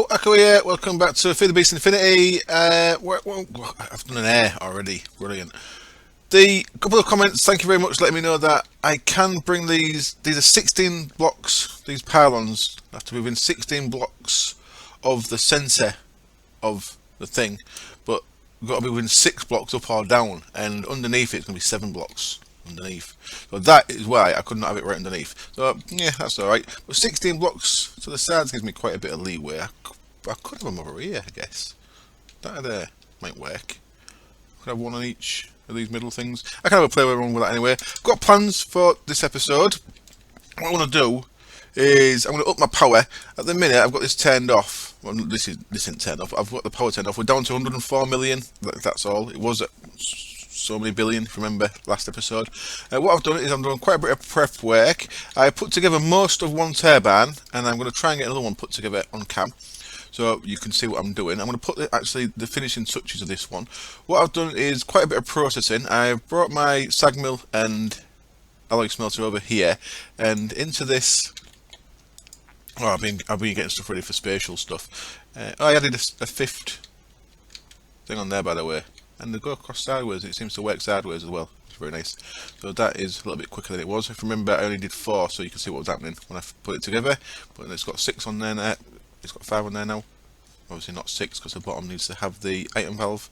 Echo here. Welcome back to FTB Infinity. I've done an air already. Brilliant. The couple of comments. Thank you very much for letting me know that I can bring these. These are 16 blocks. These pylons have to be within 16 blocks of the centre of the thing, but we've got to be within 6 blocks up or down, and underneath it's going to be 7 blocks underneath. So that is why I could not have it right underneath. So yeah, that's alright. But 16 blocks to the sides gives me quite a bit of leeway. I could have them over here, I guess. That there might work. Could have one on each of these middle things. I can have a play around with that anyway. Got plans for this episode. What I want to do is I'm going to up my power. At the minute I've got this turned off. Well, this isn't turned off. I've got the power turned off. We're down to 104 million. That's all. It was at so many billion, if you remember last episode. What I've done is I'm doing quite a bit of prep work. I put together most of one turbine, and I'm going to try and get another one put together on cam, so you can see what I'm doing. I'm going to put the finishing touches of this one. What I've done is quite a bit of processing. I've brought my sag mill and alloy smelter over here, and into this. Oh, I've been getting stuff ready for spatial stuff. I added a fifth thing on there, by the way. And they go across sideways. It seems to work sideways as well. It's very nice. So that is a little bit quicker than it was. If you remember, I only did 4, so you can see what was happening when I put it together. But it's got 6 on there now. It's got 5 on there now. Obviously not 6 because the bottom needs to have the item valve.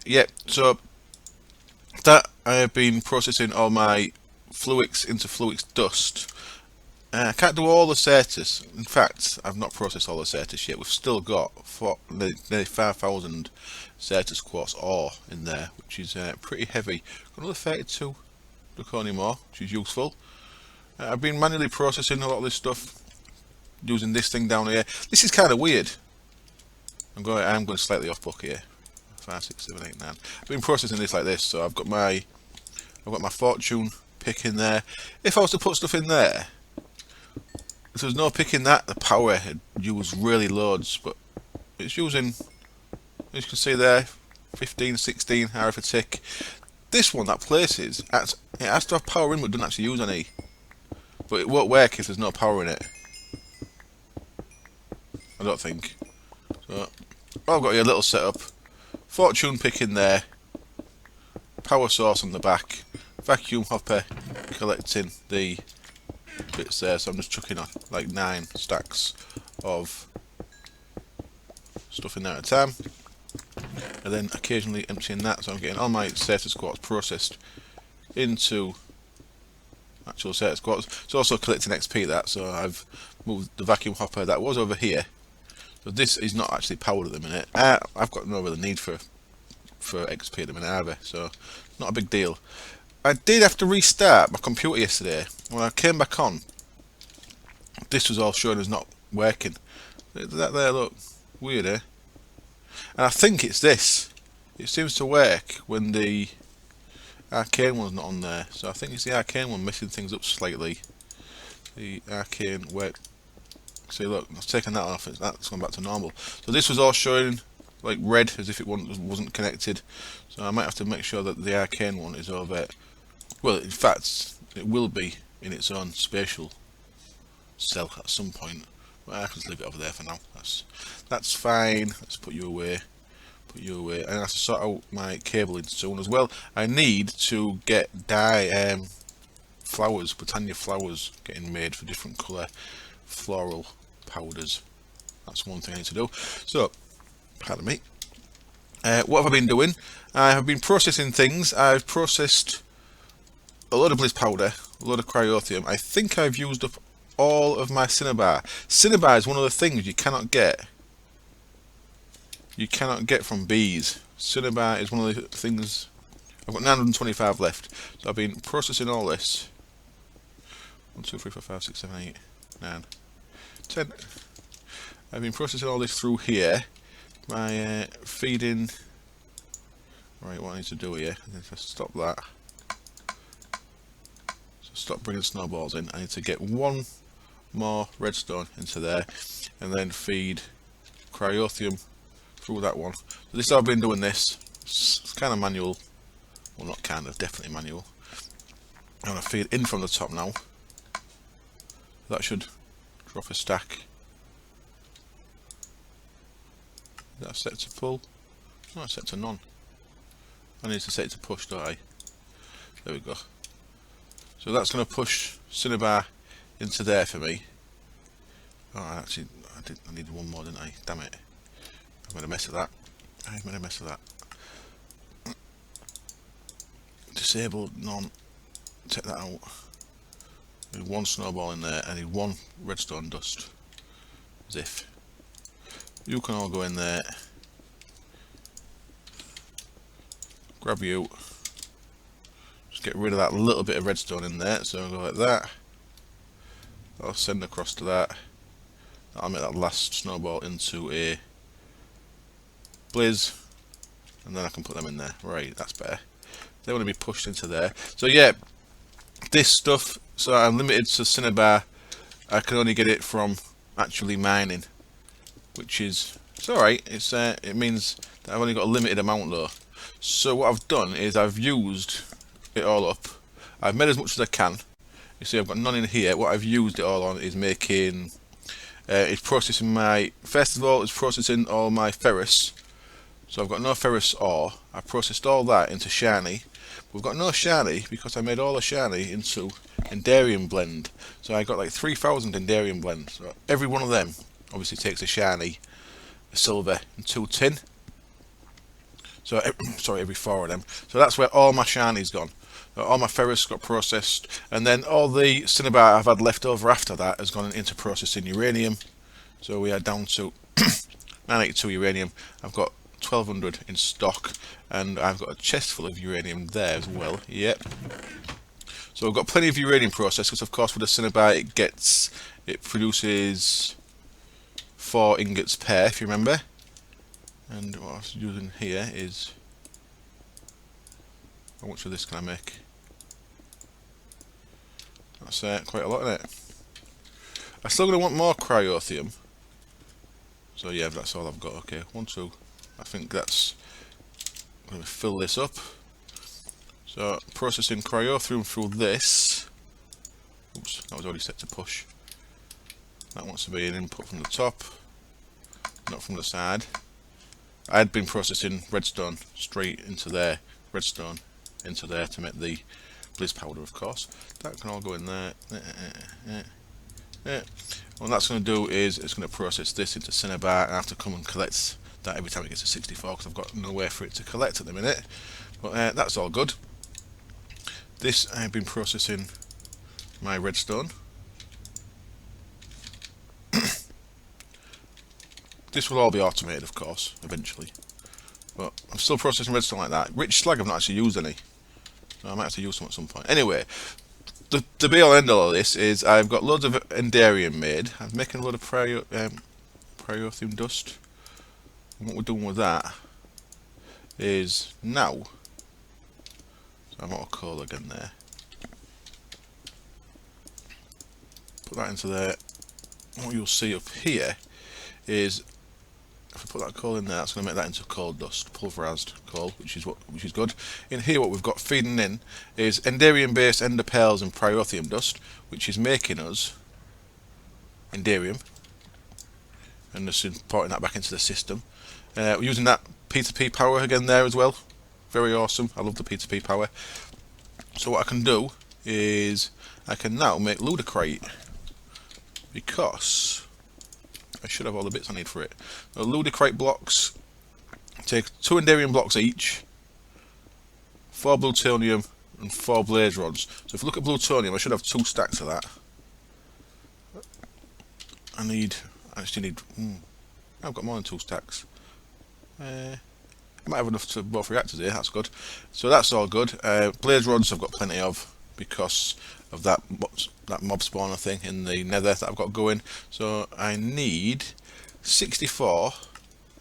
Yeah, so that I have been processing all my fluix into fluix dust. I can't do all the certus. In fact, I've not processed all the certus yet. We've still got nearly 5,000 certus quartz ore in there, which is pretty heavy. Got another 32 zirconium ore, which is useful. I've been manually processing a lot of this stuff using this thing down here. This is kind of weird. I'm going slightly off book here. 5, 6, 7, 8, 9. I've been processing this like this, so I've got my fortune pick in there. If I was to put stuff in there, if there was no picking that, the power had used really loads, but it's using, as you can see there, 15, 16 RF a tick. This one that places, it has to have power in, but doesn't actually use any. But it won't work if there's no power in it. I don't think. So I've got here a little setup. Fortune pick in there. Power source on the back. Vacuum hopper collecting the bits there, so I'm just chucking on like 9 stacks of stuff in there at a time, and then occasionally emptying that, so I'm getting all my certus quartz processed into actual certus quartz. It's also collecting XP, that, so I've moved the vacuum hopper that was over here, so this is not actually powered at the minute. I've got no real need for XP at the minute either, so not a big deal. I did have to restart my computer yesterday. When I came back on, this was all showing as not working. That there, look, weird, eh? And I think it's this. It seems to work when the arcane one's not on there. So I think it's the arcane one messing things up slightly. The arcane work. See, look, I've taken that off. That's gone back to normal. So this was all showing like red, as if it wasn't connected. So I might have to make sure that the arcane one is over. Well, in fact, it will be in its own spatial cell at some point. But I can just leave it over there for now. That's fine. Let's put you away. Put you away. And I have to sort out my cabling soon as well. I need to get flowers, Britannia flowers, getting made for different colour floral powders. That's one thing I need to do. So, pardon me. What have I been doing? I have been processing things. I've processed a load of bliss powder, a load of cryothium. I think I've used up all of my cinnabar. Cinnabar is one of the things you cannot get. You cannot get from bees. Cinnabar is one of the things. I've got 925 left. So I've been processing all this. 1, 2, 3, 4, 5, 6, 7, 8, 9, 10. I've been processing all this through here. My feeding. Right, what I need to do here. If I stop that. Stop bringing snowballs in. I need to get one more redstone into there, and then feed cryothium through that one. So this is how I've been doing this. It's kind of manual. Well, not kind of, definitely manual. I'm going to feed in from the top now. That should drop a stack that set to pull? No, it's set to none. I need to set it to push, don't I? There we go. So that's going to push Cinnabar into there for me. Oh, actually, I needed one more, didn't I? Damn it. I made a mess of that. Disabled, none. Take that out. I need one snowball in there. I need one redstone dust. As if. You can all go in there. Grab you. Just get rid of that little bit of redstone in there. So I'll go like that. I'll send across to that. I'll make that last snowball into a blaze. And then I can put them in there. Right, that's better. They want to be pushed into there. So yeah, this stuff, so I'm limited to Cinnabar. I can only get it from actually mining, which is, it's alright. It means that I've only got a limited amount though. So what I've done is I've used it all up. I've made as much as I can. You see I've got none in here. What I've used it all on is making, it's processing my, first of all it's processing all my ferrous. So I've got no ferrous ore. I processed all that into shiny. We've got no shiny because I made all the shiny into Endarium blend. So I got like 3,000 Endarium blend. So every one of them obviously takes a shiny, a silver, and 2 tin. So sorry, every 4 of them. So that's where all my shiny's gone. All my ferrous got processed, and then all the Cinnabar I've had left over after that has gone into processing uranium. So we are down to 982 uranium. I've got 1200 in stock, and I've got a chest full of uranium there as well. Yep. So I've got plenty of uranium processed, because of course with the Cinnabar it produces 4 ingots per, if you remember. And what I was using here is, how much of this can I make? That's quite a lot in it. I'm still going to want more cryothium. So yeah, that's all I've got. Okay, 1, 2. I think that's, I'm going to fill this up. So processing cryothium through this. Oops, that was already set to push. That wants to be an input from the top, not from the side. I had been processing redstone straight into there, redstone into there to make the blizz powder, of course. That can all go in there. What that's going to do is it's going to process this into Cinnabar, and I have to come and collect that every time it gets to 64 because I've got nowhere for it to collect at the minute. But that's all good. This, I've been processing my redstone. This will all be automated, of course, eventually. But I'm still processing redstone like that. Rich slag I've not actually used any. So I might have to use some at some point. Anyway, the be all end all of this is I've got loads of Endarium made. I'm making a load of cryothium dust. And what we're doing with that is now, so I'm out of coal again there. Put that into there. What you'll see up here is, if I put that coal in there, that's going to make that into coal dust, pulverized coal, which is good. In here, what we've got feeding in is Endarium-based ender pearls and cryothium dust, which is making us Endarium, and just importing that back into the system. We're using that P2P power again there as well. Very awesome. I love the P2P power. So what I can do is I can now make ludicrate, because I should have all the bits I need for it. The ludicrate blocks take 2 Endarium blocks each, 4 plutonium and 4 blaze rods. So if you look at plutonium, I should have 2 stacks of that. I actually need, I've got more than 2 stacks. I might have enough to both reactors here, that's good. So that's all good. Blaze rods I've got plenty of because of that mob spawner thing in the nether that I've got going. So I need 64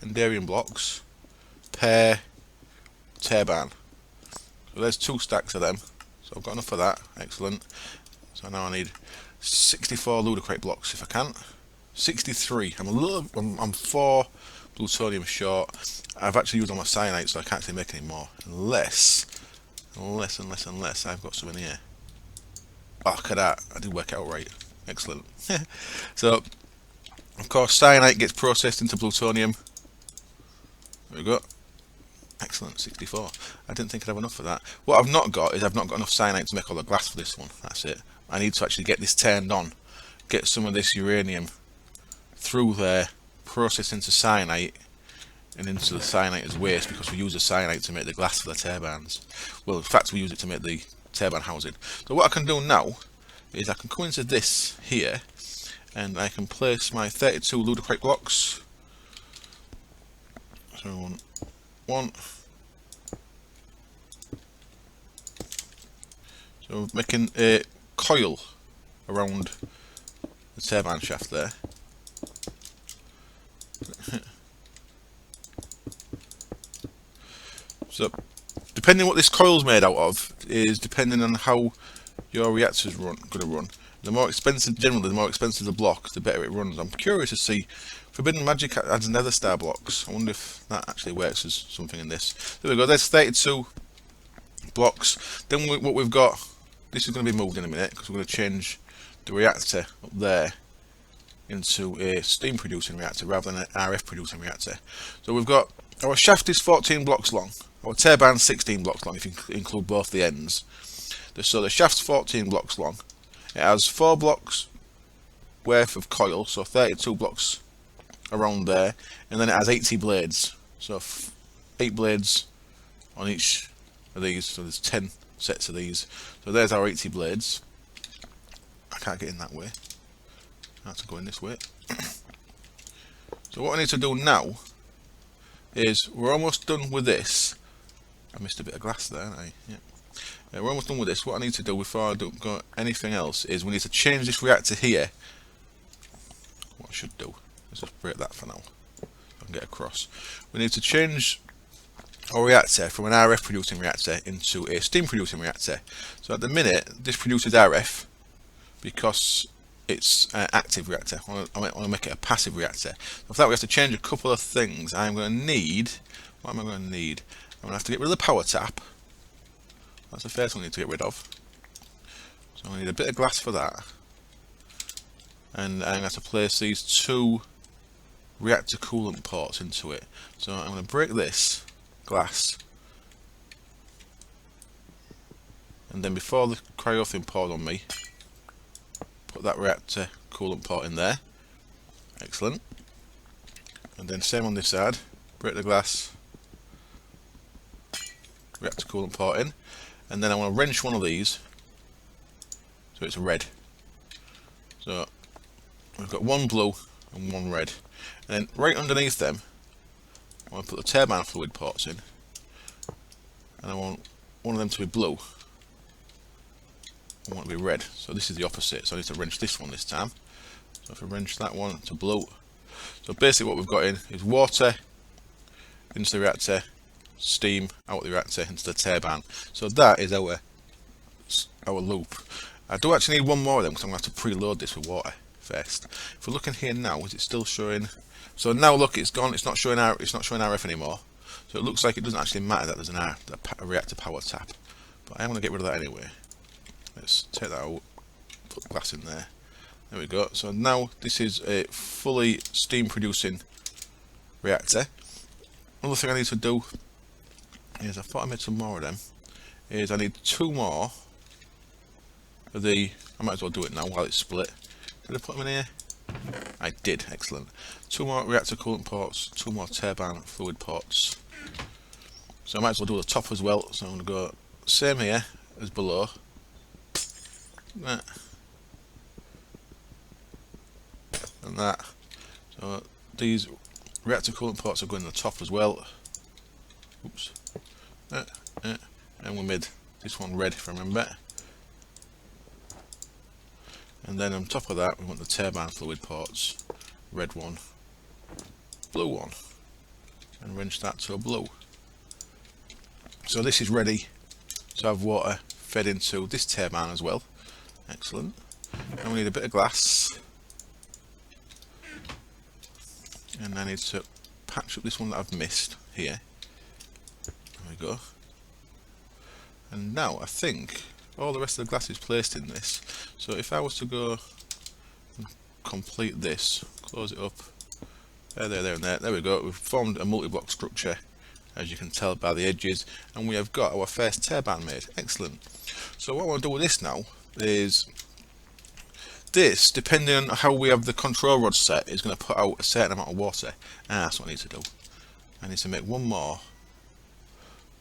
Endarium blocks per turbine. So there's 2 stacks of them. So I've got enough for that. Excellent. So now I need 64 ludicrate blocks if I can. 63. I'm 4 plutonium short. I've actually used all my cyanide, so I can't actually make any more. Unless I've got some in here. Oh, look at that. I did work it out right. Excellent. So, of course, cyanide gets processed into plutonium. There we go. Excellent, 64. I didn't think I'd have enough for that. What I've not got is I've not got enough cyanide to make all the glass for this one. That's it. I need to actually get this turned on, get some of this uranium through there, process into cyanide, and into the cyanide as waste, because we use the cyanide to make the glass for the turbines. Well, in fact, we use it to make the turbine housing. So what I can do now is I can come into this here, and I can place my 32 ludicrate blocks. So one. So making a coil around the turbine shaft there. So depending what this coil's made out of is depending on how your reactor's going to run. The more expensive, generally, the more expensive the block, the better it runs. I'm curious to see. Forbidden Magic adds nether star blocks. I wonder if that actually works as something in this. There we go. There's 32 blocks. Then what we've got. This is going to be moved in a minute because we're going to change the reactor up there into a steam producing reactor rather than an RF producing reactor. So we've got our shaft is 14 blocks long. Our turbine's 16 blocks long if you include both the ends. So the shaft's 14 blocks long. It has 4 blocks worth of coil, so 32 blocks around there, and then it has 80 blades. So 8 blades on each of these. So there's 10 sets of these. So there's our 80 blades. I can't get in that way. I have to go in this way. So what I need to do now is we're almost done with this. I missed a bit of glass there, didn't I? Yeah. We're almost done with this. What I need to do before I don't go anything else is we need to change this reactor here. What I should do, let's just break that for now. So I can get across. We need to change our reactor from an RF producing reactor into a steam producing reactor. So at the minute, this produces RF because it's an active reactor. I want to make it a passive reactor. So for that, we have to change a couple of things. I'm going to need. What am I going to need? I'm going to have to get rid of the power tap. That's the first one I need to get rid of. So I need a bit of glass for that. And I'm going to have to place these 2 reactor coolant ports into it. So I'm going to break this glass. And then before the cryo thing poured on me, put that reactor coolant port in there. Excellent. And then same on this side. Break the glass. Reactor coolant port in. And then I want to wrench one of these so it's red. So we've got 1 blue and 1 red. And then right underneath them, I want to put the turbine fluid ports in. And I want one of them to be blue. I want it to be red. So this is the opposite. So I need to wrench this one this time. So if I wrench that one to blue. So basically what we've got in is water into the reactor, steam out the reactor into the turbine. So that is our loop. I do actually need 1 more of them because I'm going to have to preload this with water first. If we look in here now, is it still showing? So now look, it's gone. It's not showing RF anymore. So it looks like it doesn't actually matter that there's a reactor power tap. But I am going to get rid of that anyway. Let's take that out. Put glass in there. There we go. So now this is a fully steam producing reactor. Another thing I need to do is, I thought I made some more of them, is I need 2 more of the, I might as well do it now while it's split. Did I put them in here? I did, excellent. 2 more reactor coolant ports, 2 more turbine fluid ports. So I might as well do the top as well, so I'm going to go same here as below. That. And that. So these reactor coolant ports are going in the top as well. Oops. And we made this one red if I remember. And then on top of that we want the turbine fluid ports. Red one, blue one. And wrench that to a blue. So this is ready to have water fed into this turbine as well. Excellent. And we need a bit of glass. And I need to patch up this one that I've missed here. There we go. And now I think all the rest of the glass is placed in this. So if I was to go and complete this, close it up, There, and there. There we go. We've formed a multi-block structure, as you can tell by the edges, and we have got our first turbine made. Excellent. So what I want to do with this now is this, depending on how we have the control rod set, is going to put out a certain amount of water. That's what I need to do. I need to make one more.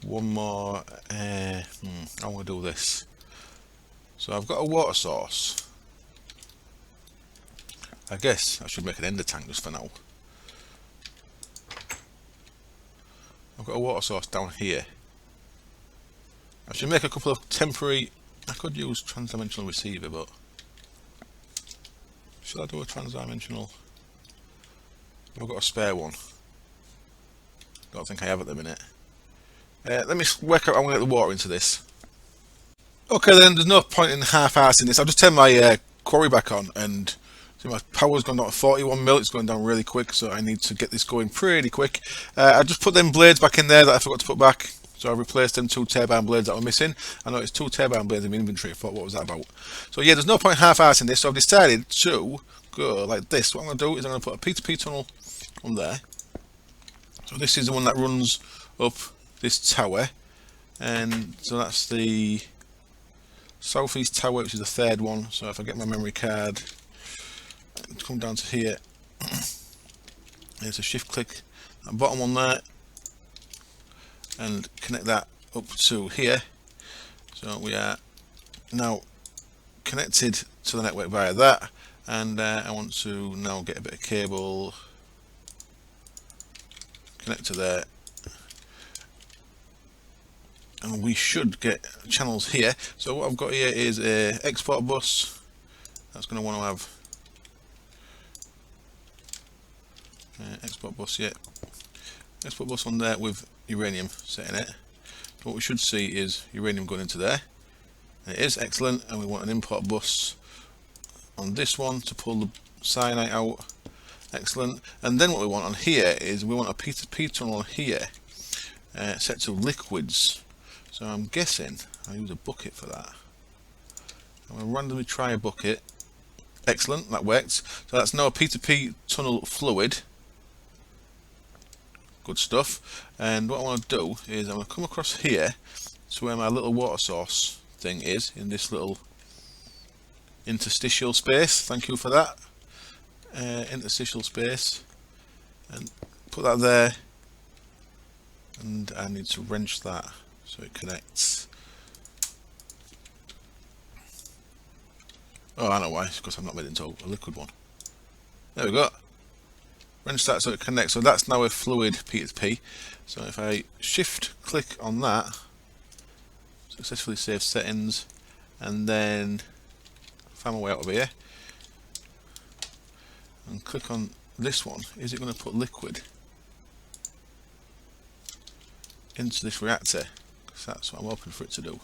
I want to do this. So I've got a water source. I guess I should make an ender tank just for now. I've got a water source down here. I should make a couple of temporary. I could use transdimensional receiver, but should I do a transdimensional? I've got a spare one. Don't think I have at the minute. Let me work out how I'm going to get the water into this. Okay then, there's no point in half-assing this. I'll just turn my quarry back on, and see my power's gone down to 41 mil. It's going down really quick, so I need to get this going pretty quick. I just put them blades back in there that I forgot to put back. So I've replaced them 2 turbine blades that were missing. I noticed 2 turbine blades in my inventory. I thought, what was that about? So yeah, there's no point half-assing this, so I've decided to go like this. What I'm going to do is I'm going to put a P2P tunnel on there. So this is the one that runs up this tower, and so that's the southeast tower, which is the 3rd one. So if I get my memory card, come down to here, there's a shift click that bottom one there, and connect that up to here. So we are now connected to the network via that, and I want to now get a bit of cable, connect to there, and we should get channels here. So what I've got here is a export bus. That's going to want to have export bus, export bus on there with uranium set in it. So what we should see is uranium going into there, and it is excellent. And we want an import bus on this one to pull the cyanide out. Excellent. And then what we want on here is we want a P2P tunnel on here set to liquids. So I'm guessing I'll use a bucket for that. I'm going to randomly try a bucket. Excellent, that worked. So that's now a P2P tunnel fluid. Good stuff. And what I want to do is I'm going to come across here to where my little water source thing is, in this little interstitial space. Thank you for that. Interstitial space. And put that there. And I need to wrench that so it connects. Oh, I know why. It's because I've not made it into a liquid one. There we go. Wrench that so it connects. So that's now a fluid P2P. So if I shift click on that, successfully save settings, and then find my way out of here and click on this one, is it going to put liquid into this reactor? Because that's what I'm hoping for it to do.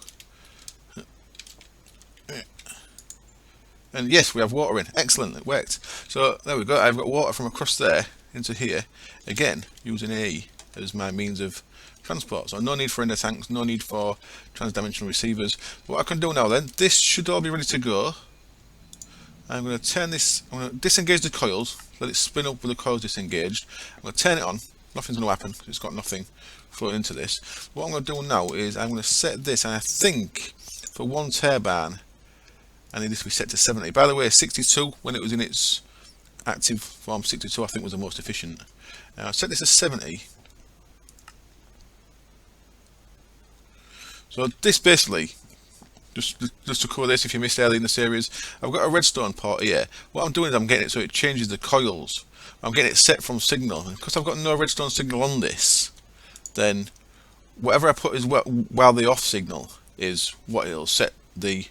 And yes, we have water in. Excellent, it worked. So there we go. I've got water from across there into here, again using AE as my means of transport. So no need for ender tanks, no need for transdimensional receivers. What I can do now then, this should all be ready to go. I'm going to turn this, I'm going to disengage the coils, let it spin up with the coils disengaged. I'm going to turn it on. Nothing's going to happen because it's got nothing floating into this. What I'm going to do now is I'm going to set this, and I think for one turbine I need this to be set to 70. By the way, 62, when it was in its active form, 62 I think was the most efficient. Now I set this to 70. So this basically, just to cover this if you missed early in the series, I've got a redstone port here. What I'm doing is I'm getting it so it changes the coils. I'm getting it set from signal, and because I've got no redstone signal on this, then whatever I put is while the off signal is what it'll set the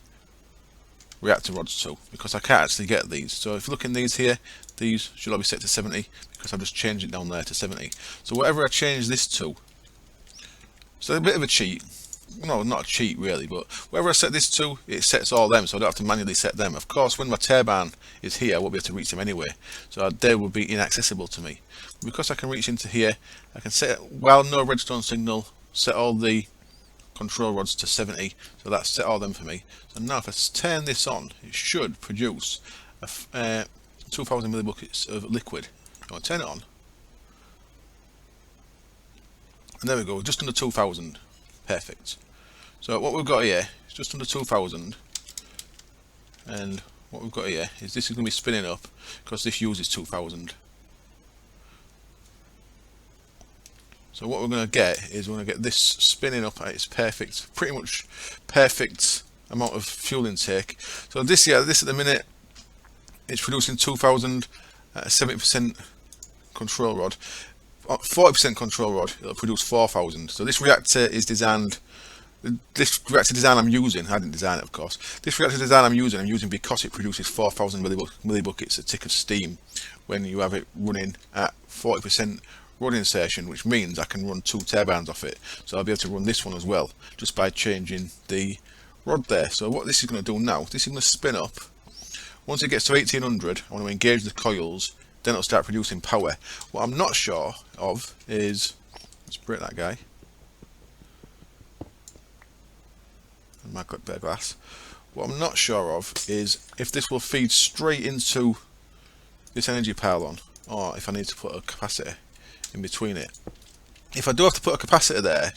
reactor rods to, because I can't actually get these. So if you look in these here, these should all be set to 70 because I've just changed it down there to 70. So whatever I change this to, so a bit of a cheat. No, not a cheat really, but wherever I set this to, it sets all them, so I don't have to manually set them. Of course, when my turbine is here, I won't be able to reach them anyway, so they will be inaccessible to me. Because I can reach into here, I can set, while no redstone signal, set all the control rods to 70, so that's set all them for me. So now if I turn this on, it should produce 2,000 millibuckets of liquid. I want to turn it on, And there we go, just under 2000. Perfect. So what we've got here is just under 2000, and what we've got here is this is going to be spinning up because this uses 2000. So what we're going to get is we're going to get this spinning up at its perfect, pretty much perfect amount of fuel intake. So this at the minute, it's producing 2000 at a 70% control rod. 40% control rod, it'll produce 4000. So this reactor is designed. This reactor design I'm using, I didn't design it of course. This reactor design I'm using because it produces 4000 millibuckets a tick of steam when you have it running at 40% rod insertion, which means I can run 2 turbines off it. So I'll be able to run this one as well just by changing the rod there. So what this is going to do now, this is going to spin up. Once it gets to 1800, I want to engage the coils, then it'll start producing power. What I'm not sure of is, let's break that guy. And MacLeod bit of glass. What I'm not sure of is if this will feed straight into this energy pylon, or if I need to put a capacitor in between it. If I do have to put a capacitor there,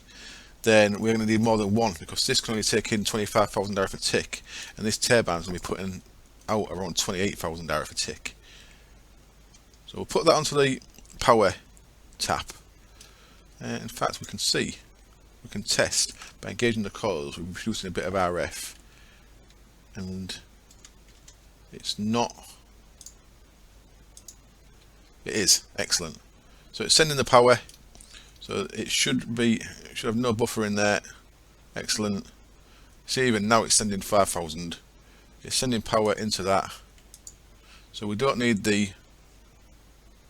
then we're going to need more than one, because this can only take in 25,000 hours a tick, and this turbine's going to be putting out around 28,000 hours a tick. So we'll put that onto the power tap. In fact, we can test by engaging the coils. We're producing a bit of RF, and it's not. It is excellent. So it's sending the power. So it should have no buffer in there. Excellent. See, even now it's sending 5,000. It's sending power into that. So we don't need the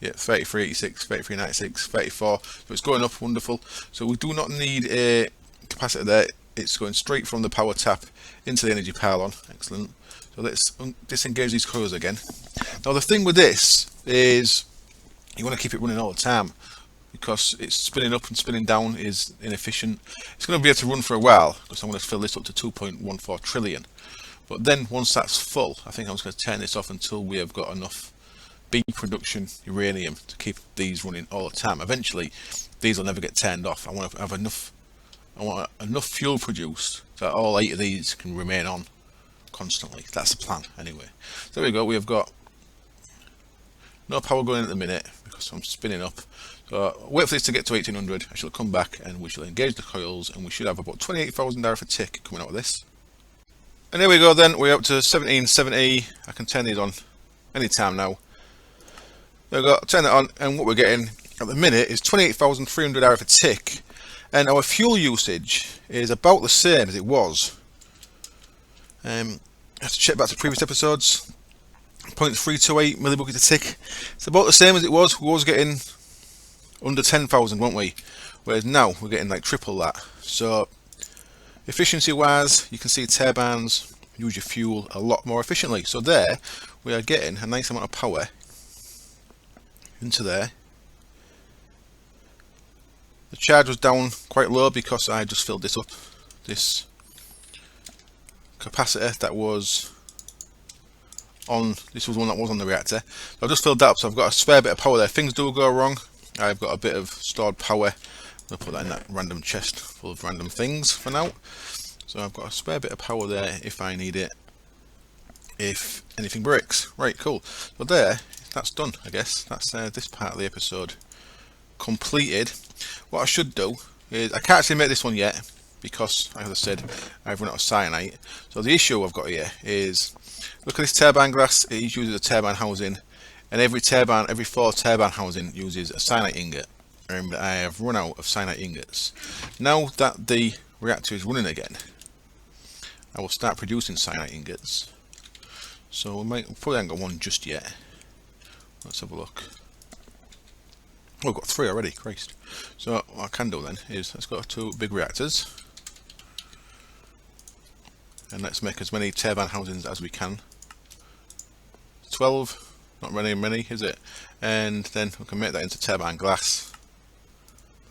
3386, 3396, 34. So it's going up, wonderful. So we do not need a capacitor there. It's going straight from the power tap into the energy pylon. Excellent. So let's disengage these coils again. Now the thing with this is you want to keep it running all the time, because it's spinning up and spinning down is inefficient. It's going to be able to run for a while because I'm going to fill this up to 2.14 trillion. But then once that's full, I think I'm just going to turn this off until we have got enough B production uranium to keep these running all the time. Eventually, these will never get turned off. I want to have enough. I want enough fuel produced that all 8 of these can remain on constantly. That's the plan, anyway. So there we go. We have got no power going at the minute because I'm spinning up. So wait for this to get to 1800. I shall come back and we shall engage the coils, and we should have about 28,000 hours a tick coming out of this. And here we go. Then we're up to 1770. I can turn these on anytime now. There we go, turn it on, and what we're getting at the minute is 28,300 hours a tick, and our fuel usage is about the same as it was. I have to check back to previous episodes. 0.328 millibucket a tick. It's about the same as it was. We was getting under 10,000, weren't we? Whereas now we're getting like triple that. So efficiency wise, you can see turbines use your fuel a lot more efficiently. So there we are getting a nice amount of power into there. The charge was down quite low because I just filled this up, this capacitor that was on, this was one that was on the reactor. So I've just filled that up, so I've got a spare bit of power there. Things do go wrong. I've got a bit of stored power. I'm going to put that in that random chest full of random things for now. So I've got a spare bit of power there if I need it, if anything breaks. Right, cool. So there, that's done, I guess. That's this part of the episode completed. What I should do is, I can't actually make this one yet because, as I said, I've run out of cyanite. So the issue I've got here is, look at this turbine glass. It uses a turbine housing, and every 4 turbine housing uses a cyanite ingot. And I have run out of cyanite ingots. Now that the reactor is running again, I will start producing cyanite ingots. So we probably haven't got one just yet. Let's have a look. Oh, I've got 3 already, Christ. So what I can do then is, let's go to big reactors. And let's make as many turbine housings as we can. 12, not really many, is it? And then we can make that into turbine glass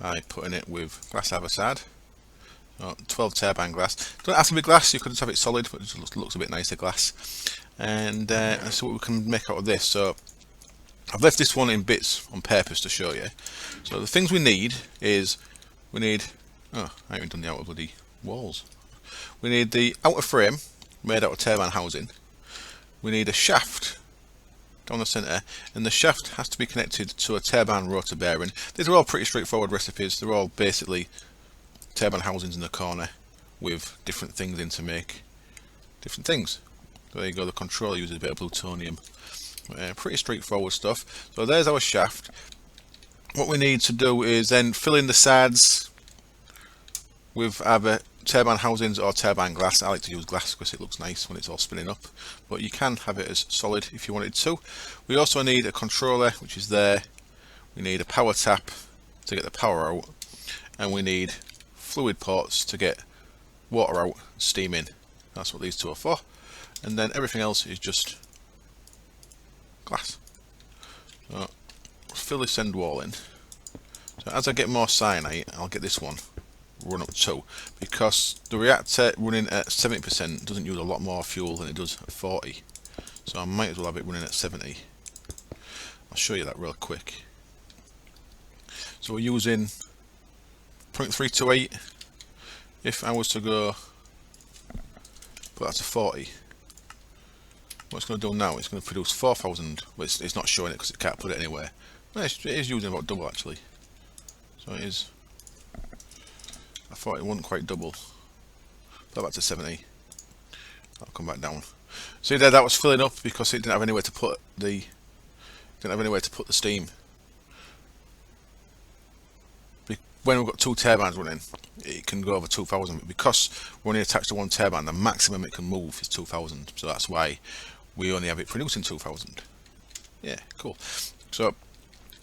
by putting it with glass either side. So 12 turbine glass. Don't have to be glass, you could just have it solid, but it just looks a bit nicer glass. And let's see what we can make out of this. So I've left this one in bits on purpose to show you. So the things we need is We need, oh, I haven't done the outer bloody walls. We need the outer frame made out of turbine housing. We need a shaft down the centre, and the shaft has to be connected to a turbine rotor bearing. These are all pretty straightforward recipes. They're all basically turbine housings in the corner with different things in to make different things. So there you go, the controller uses a bit of plutonium. Pretty straightforward stuff. So there's our shaft. What we need to do is then fill in the sides with either turbine housings or turbine glass. I like to use glass because it looks nice when it's all spinning up, but you can have it as solid if you wanted to. We also need a controller, which is there. We need a power tap to get the power out, and we need fluid ports to get water out, steam in. That's what these two are for, and then everything else is just glass. So fill this end wall in. So as I get more cyanite, I'll get this one run up too, because the reactor running at 70% doesn't use a lot more fuel than it does at 40, so I might as well have it running at 70. I'll show you that real quick. So we're using 0.328. If I was to go put that to 40, what it's going to do now, it's going to produce 4,000, but it's not showing it because it can't put it anywhere. Well, it is using about double actually, so it is. I thought it wouldn't quite double. Put back to 70. I'll come back down. See there, that was filling up because it didn't have anywhere to put the steam. When we've got two turbines running, it can go over 2,000. But because we're only attached to one turbine, the maximum it can move is 2,000. So that's why we only have it producing 2,000. Yeah, cool. So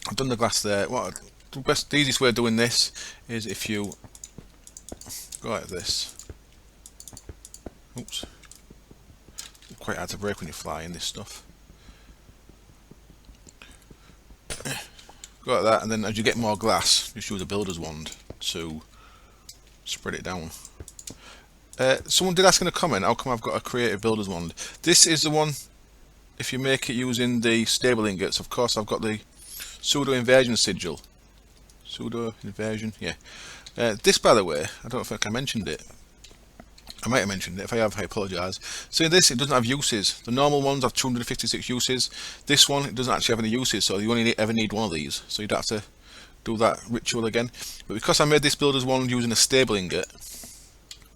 I've done the glass there. The easiest way of doing this is if you go like this. Oops. It's quite hard to break when you're flying this stuff. Go like that, and then as you get more glass, just use a builder's wand to spread it down. Someone did ask in a comment, how come I've got a creative builder's wand? This is the one, if you make it using the stable ingots. Of course, I've got the pseudo inversion sigil. Pseudo inversion, yeah. This, by the way, I don't think I mentioned it. I might have mentioned it. If I have, I apologise. So this, it doesn't have uses. The normal ones have 256 uses. This one, it doesn't actually have any uses, so you only ever need one of these. So you'd have to do that ritual again. But because I made this builder's wand using a stable ingot,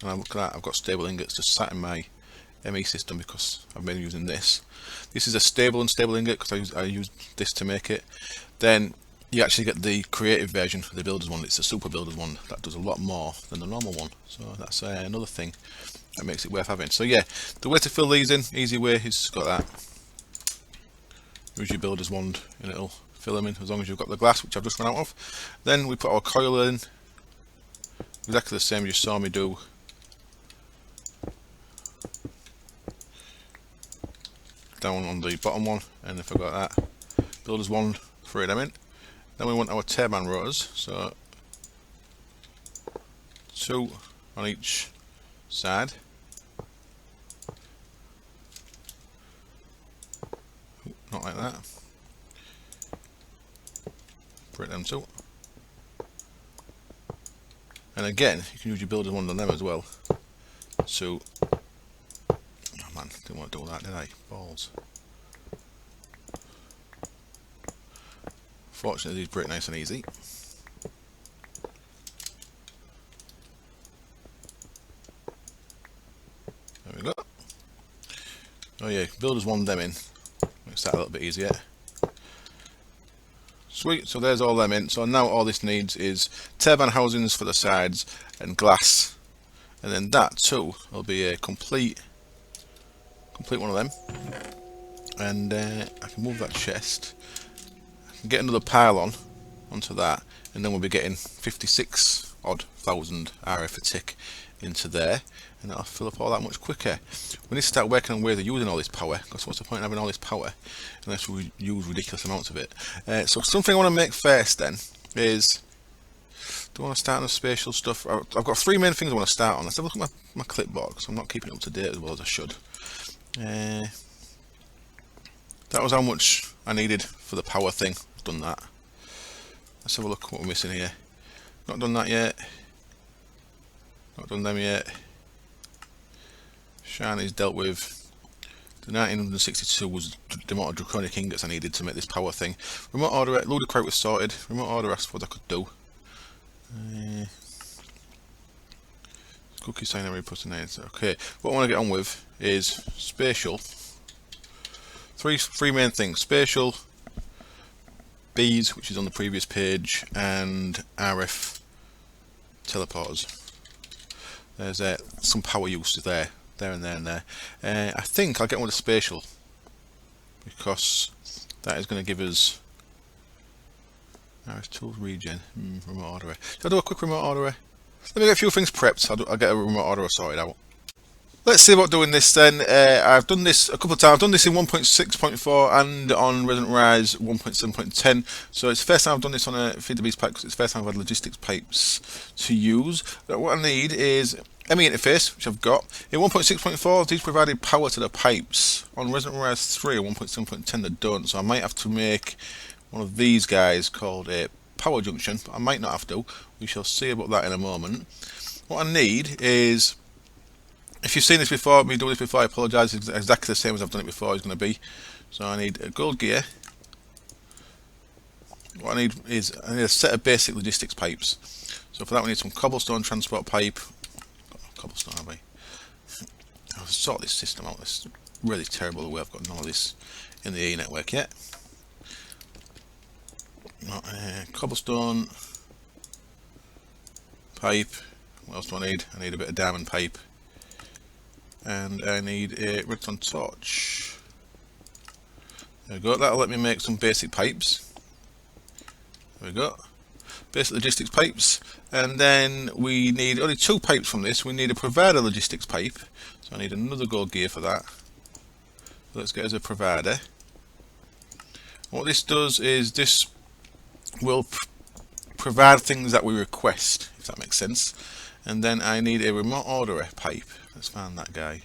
and look at that, I've got stable ingots just sat in my ME system because I've been using this. This is a stable and stable ingot because I used this to make it. Then you actually get the creative version of the builder's one. It's a super builder's one that does a lot more than the normal one, so that's another thing that makes it worth having. So yeah, the way to fill these in, easy way, is got that. Use your builder's wand and it'll fill them in as long as you've got the glass, which I've just run out of. Then we put our coil in, exactly the same as you saw me do. Down on the bottom one, and if I got that builder's wand, throw them in. Then we want our turbine rotors, so 2 on each side. Not like that. Break them too. And again, you can use your builder's wand on them as well. So, oh man, didn't want to do that, did I? Balls. Fortunately, these break nice and easy. There we go. Oh yeah, builders wand them in. Makes that a little bit easier. Sweet, so there's all them in. So now all this needs is turbine housings for the sides and glass. And then that too will be a complete one of them. And I can move that chest. Get another pylon onto that, and then we'll be getting 56 odd thousand RF a tick into there, and that'll fill up all that much quicker. We need to start working on ways of using all this power, because what's the point of having all this power unless we use ridiculous amounts of it? So something I want to make first then is, do I want to start on the spatial stuff? I've got 3 main things I want to start on. Let's have a look at my clipboard, because I'm not keeping it up to date as well as I should. That was how much I needed for the power thing. I've done that. Let's have a look at what we're missing here. Not done that yet. Not done them yet. Shiny's dealt with. The 1962 was the amount of draconic ingots I needed to make this power thing. Remote order, load of crate was sorted. Remote order asked what I could do. Cookie sign every put in there. Okay, what I want to get on with is spatial. Three main things: spatial, bees, which is on the previous page, and RF teleporters. There's some power uses there and there. I think I'll get on with the spatial because that is going to give us RF tools regen. Remote order. Should I do a quick remote order? Let me get a few things prepped. I'll get a remote order sorted out. Let's see about doing this then. I've done this a couple of times. I've done this in 1.6.4 and on Resident Rise 1.7.10. So it's the first time I've done this on a FTB pack because it's the first time I've had logistics pipes to use. But what I need is ME interface, which I've got. In 1.6.4, these provided power to the pipes. On Resident Rise 3 or 1.7.10 they don't. So I might have to make one of these guys called a power junction, but I might not have to. We shall see about that in a moment. What I need is, if you've seen this before, me doing this before, I apologise, it's exactly the same as I've done it before it's going to be. So I need a gold gear. What I need is a set of basic logistics pipes. So for that we need some cobblestone transport pipe. Cobblestone, have I? I'll sort this system out. It's really terrible the way I've got none of this in the E network yet. Cobblestone pipe. What else do I need? I need a bit of diamond pipe, and I need a redstone torch. There we go. That'll let me make some basic pipes. There we go. Basic logistics pipes, and then we need only 2 pipes from this. We need a provider logistics pipe, so I need another gold gear for that. So let's get us a provider. What this does is this will provide things that we request, if that makes sense. And then I need a remote orderer pipe. Let's find that guy.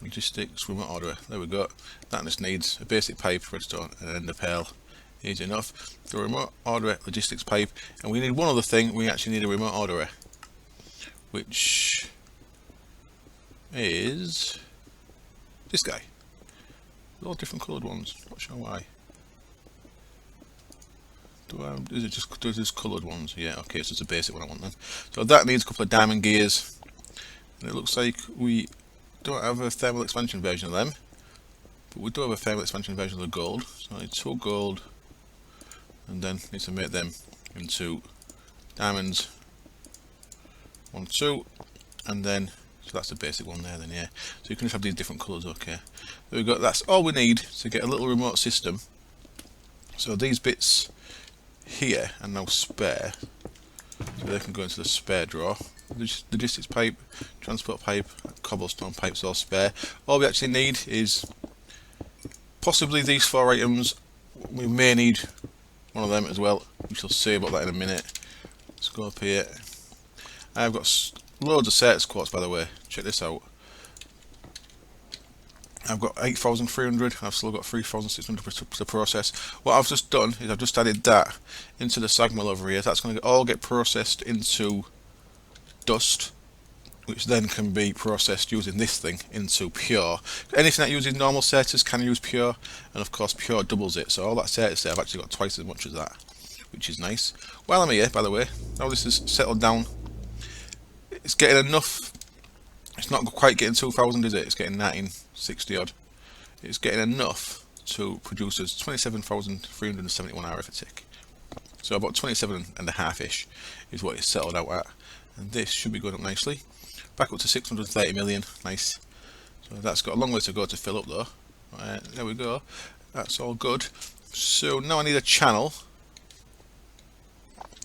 Logistics remote orderer. There we go. That just needs a basic pipe, redstone, and an ender pearl. Easy enough. The remote orderer logistics pipe, and we need one other thing. We actually need a remote orderer, which is this guy. They're all different coloured ones. Not sure why. Is it just coloured ones? Yeah, okay, so it's a basic one I want then. So that needs a couple of diamond gears. And it looks like we don't have a thermal expansion version of them. But we do have a thermal expansion version of the gold. So I need 2 gold. And then need to make them into diamonds. 1, 2. And then, so that's the basic one there then, yeah. So you can just have these different colours, okay. There we go, that's all we need to get a little remote system. So these bits here are now spare, so they can go into the spare drawer. Logistics pipe, transport pipe, cobblestone pipes all spare. All we actually need is possibly these 4 items. We may need one of them as well. We shall see about that in a minute. Let's go up here. I've got loads of certus quartz, by the way. Check this out. I've got 8,300, I've still got 3,600 to process. What I've just done is I've just added that into the sag mill over here. That's going to all get processed into dust, which then can be processed using this thing into pure. Anything that uses normal certus can use pure, and of course pure doubles it. So all that certus there, I've actually got twice as much as that, which is nice. While I'm here, by the way, now this is settled down, it's getting enough. It's not quite getting 2,000, is it? It's getting 1960 odd. It's getting enough to produce us 27,371 arithmetic. So about 27.5-ish is what it's settled out at. And this should be going up nicely. Back up to 630 million. Nice. So that's got a long way to go to fill up though. There we go. That's all good. So now I need a channel.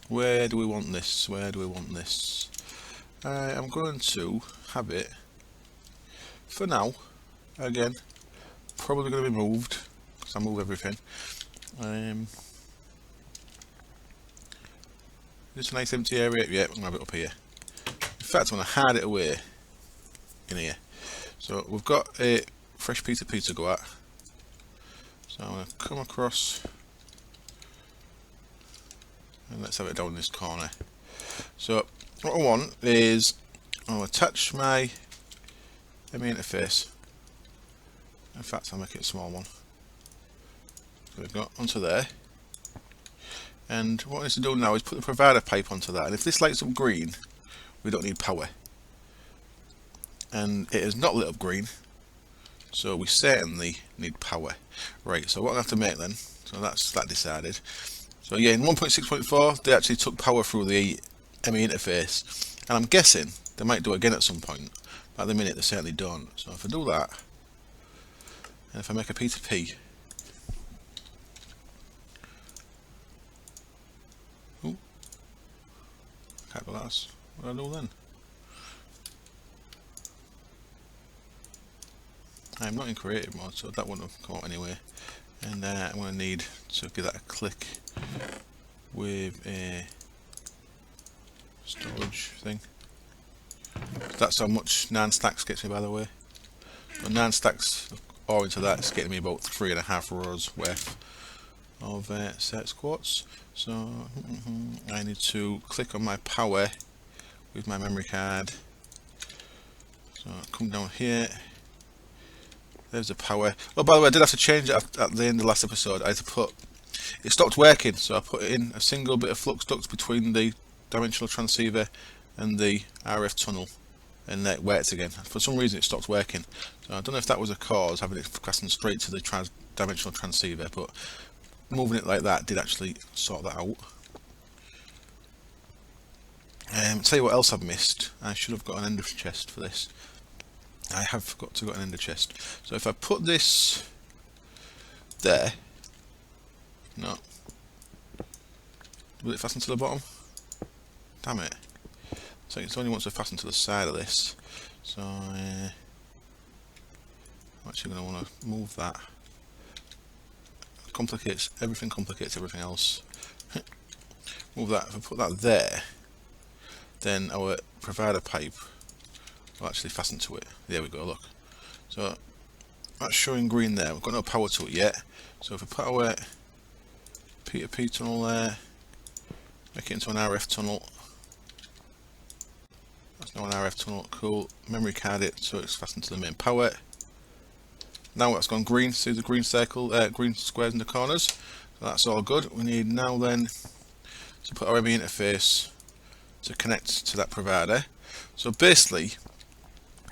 Where do we want this? Where do we want this? I'm going to have it for now. Again, probably going to be moved because I move everything. Just a nice empty area. Yeah, I'm going to have it up here. In fact, I'm going to hide it away in here. So we've got a fresh piece of pizza to go at. So I'm going to come across And let's have it down in this corner. So what I want is I'll attach my ME interface. In fact, I'll make it a small one. So we've got onto there. And what I need to do now is put the provider pipe onto that. And if this lights up green, we don't need power. And it is not lit up green, so we certainly need power. Right, so what I have to make then, so that's that decided. So yeah, in 1.6.4 they actually took power through the ME interface, and I'm guessing they might do it again at some point, but at the minute they certainly don't. So if I do that, and if I make a P2P, ooh, can't go that. What do I do then? I'm not in creative mode, so that wouldn't have come out anyway. And I'm going to need to give that a click with a storage thing. That's how much 9 stacks gets me, by the way. But 9 stacks or into that is getting me about 3.5 rows worth of set quartz. So I need to click on my power with my memory card. So I'll come down here. There's the power. Well, by the way, I did have to change it at the end of the last episode. I had to put, it stopped working, so I put in a single bit of flux duct between the dimensional transceiver and the RF tunnel, and then it worked again. For some reason it stopped working, so I don't know if that was a cause, having it passing straight to the dimensional transceiver, but moving it like that did actually sort that out. Tell you what else I've missed. I should have got an ender chest for this. I have forgot to get an ender chest. So if I put this there, no, will it fasten to the bottom? Damn it! So it only wants to fasten to the side of this. So I'm actually going to want to move that. Complicates everything. Complicates everything else. Move that. If I put that there, then our provider pipe will actually fasten to it. There we go, look. So that's showing green there. We've got no power to it yet. So if we put our P2P tunnel there, make it into an RF tunnel. That's now an RF tunnel, cool. Memory card it so it's fastened to the main power. Now that's gone green, see the green circle, green squares in the corners. So that's all good. We need now then to put our ME interface to connect to that provider. So basically,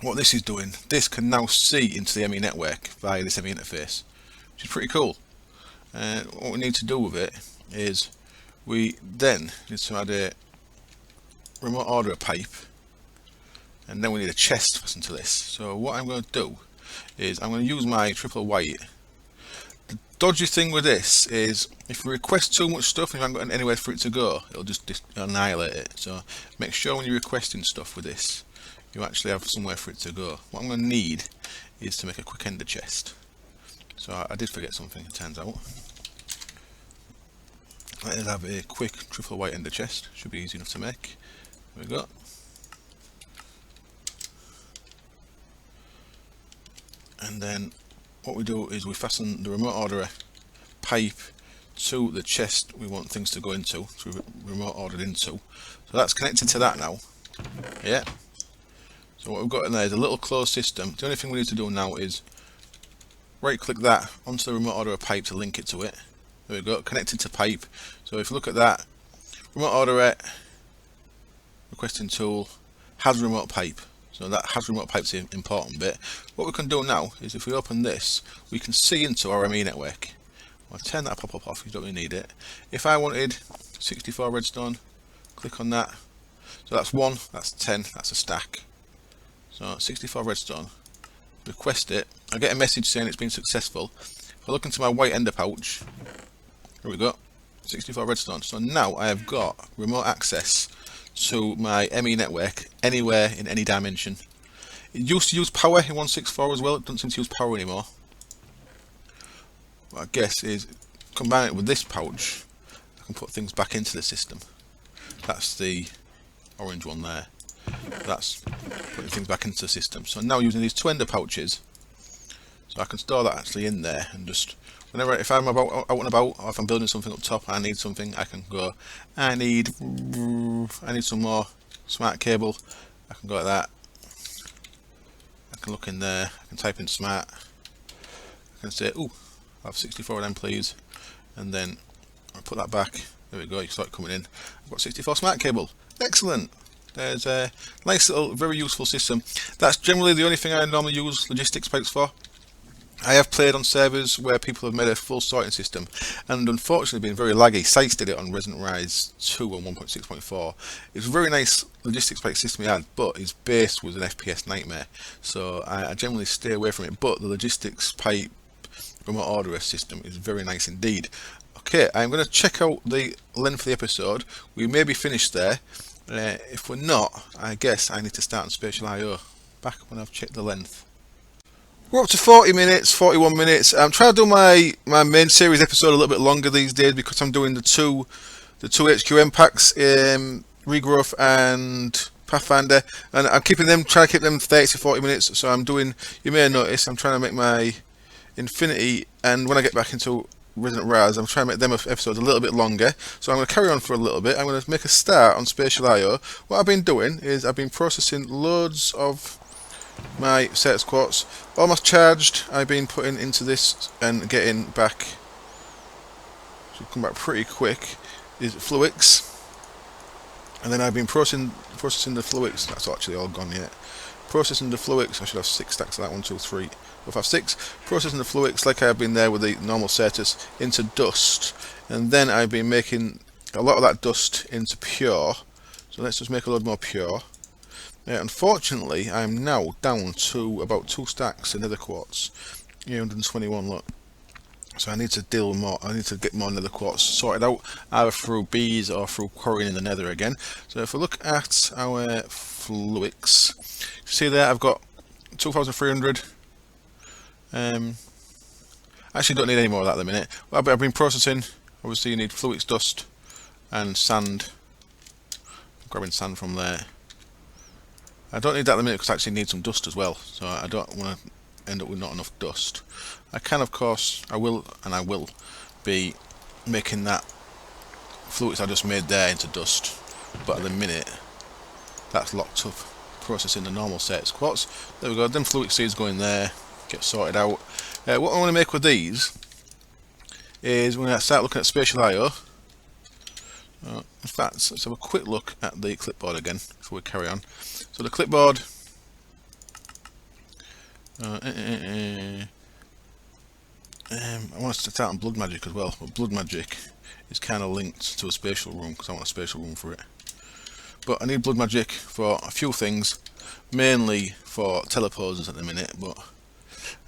what this is doing, this can now see into the ME network via this ME interface, which is pretty cool. What we need to do with it is we then need to add a remote order pipe, and then we need a chest fastened to this. So what I'm going to do is I'm going to use my triple white. The dodgy thing with this is if you request too much stuff and you haven't got anywhere for it to go, it'll just annihilate it. So make sure when you're requesting stuff with this, you actually have somewhere for it to go. What I'm going to need is to make a quick ender chest. So I did forget something, it turns out. Let's have a quick triple white ender chest. Should be easy enough to make. There we go. And then what we do is we fasten the remote order pipe to the chest we want things to go into, to remote ordered into. So that's connected to that now. Yeah. So what we've got in there is a little closed system. The only thing we need to do now is right click that onto the remote order pipe to link it to it. There we go, connected to pipe. So if you look at that, remote order requesting tool has remote pipe. So that has remote pipe's the important bit. What we can do now is if we open this, we can see into our ME network. I'll turn that pop-up off, you don't really need it. If I wanted 64 redstone, click on that. So that's 1, that's 10, that's a stack. So 64 redstone, request it. I get a message saying it's been successful. If I look into my white ender pouch, here we go, 64 redstone. So now I have got remote access to my ME network anywhere in any dimension. It used to use power in 1.6.4 as well, it doesn't seem to use power anymore. What I guess is combine it with this pouch, I can put things back into the system. That's the orange one there. That's putting things back into the system. So now using these two ender pouches, So I can store that actually in there, and just whenever, if I'm out and about, or if I'm building something up top, I need something, I can go, I need some more smart cable. I can go like that. I can look in there, I can type in smart, I can say, oh, I have 64 of them please, and then I put that back. There we go, you start coming in. I've got 64 smart cable. Excellent. There's a nice little, very useful system. That's generally the only thing I normally use logistics pipes for. I have played on servers where people have made a full sorting system, and unfortunately been very laggy. Sites did it on Resident Rise 2 on 1.6.4. It's a very nice logistics pipe system he had, but his base was an FPS nightmare, so I generally stay away from it. But the logistics pipe remote order system is very nice indeed. Okay, I'm going to check out the length of the episode. We may be finished there. If we're not, I guess I need to start on Spatial I/O. Back when I've checked the length. We're up to 40 minutes, 41 minutes. I'm trying to do my main series episode a little bit longer these days because I'm doing the two HQM packs, Regrowth and Pathfinder, and I'm trying to keep them 30 to 40 minutes. So I'm doing, you may notice, I'm trying to make my Infinity, and when I get back into Resident Rise, I'm trying to make them episodes a little bit longer. So I'm going to carry on for a little bit. I'm going to make a start on Spatial I/O. What I've been doing is I've been processing loads of my Certus quartz, almost charged. I've been putting into this and getting back, should come back pretty quick, is Fluix. And then I've been processing the Fluix. That's actually all gone yet. Processing the Fluix, I should have 6 stacks of that, 1, 2, 3. If I have 6, processing the Fluix like I've been there with the normal Certus into dust, and then I've been making a lot of that dust into pure. So let's just make a load more pure. Unfortunately, I'm now down to about 2 stacks of nether quartz. 121, look. So I need to deal with more. I need to get more nether quartz sorted out, either through bees or through quarrying in the nether again. So if we look at our Fluix, see there I've got 2,300. Actually don't need any more of that at the minute. Well, I've been processing, obviously you need Fluix dust and sand. I'm grabbing sand from there. I don't need that at the minute because I actually need some dust as well, so I don't want to end up with not enough dust. I can, of course, I will be making that Fluix I just made there into dust, but at the minute that's locked up processing the normal Certus quartz. There we go, them Fluix seeds go in there, get sorted out. What I want to make with these is when I start looking at Spatial I/O. In fact, let's have a quick look at the clipboard again before we carry on. So the clipboard, I want to start on Blood Magic as well, but Blood Magic is kind of linked to a spatial room because I want a spatial room for it. But I need Blood Magic for a few things, mainly for teleporters at the minute, but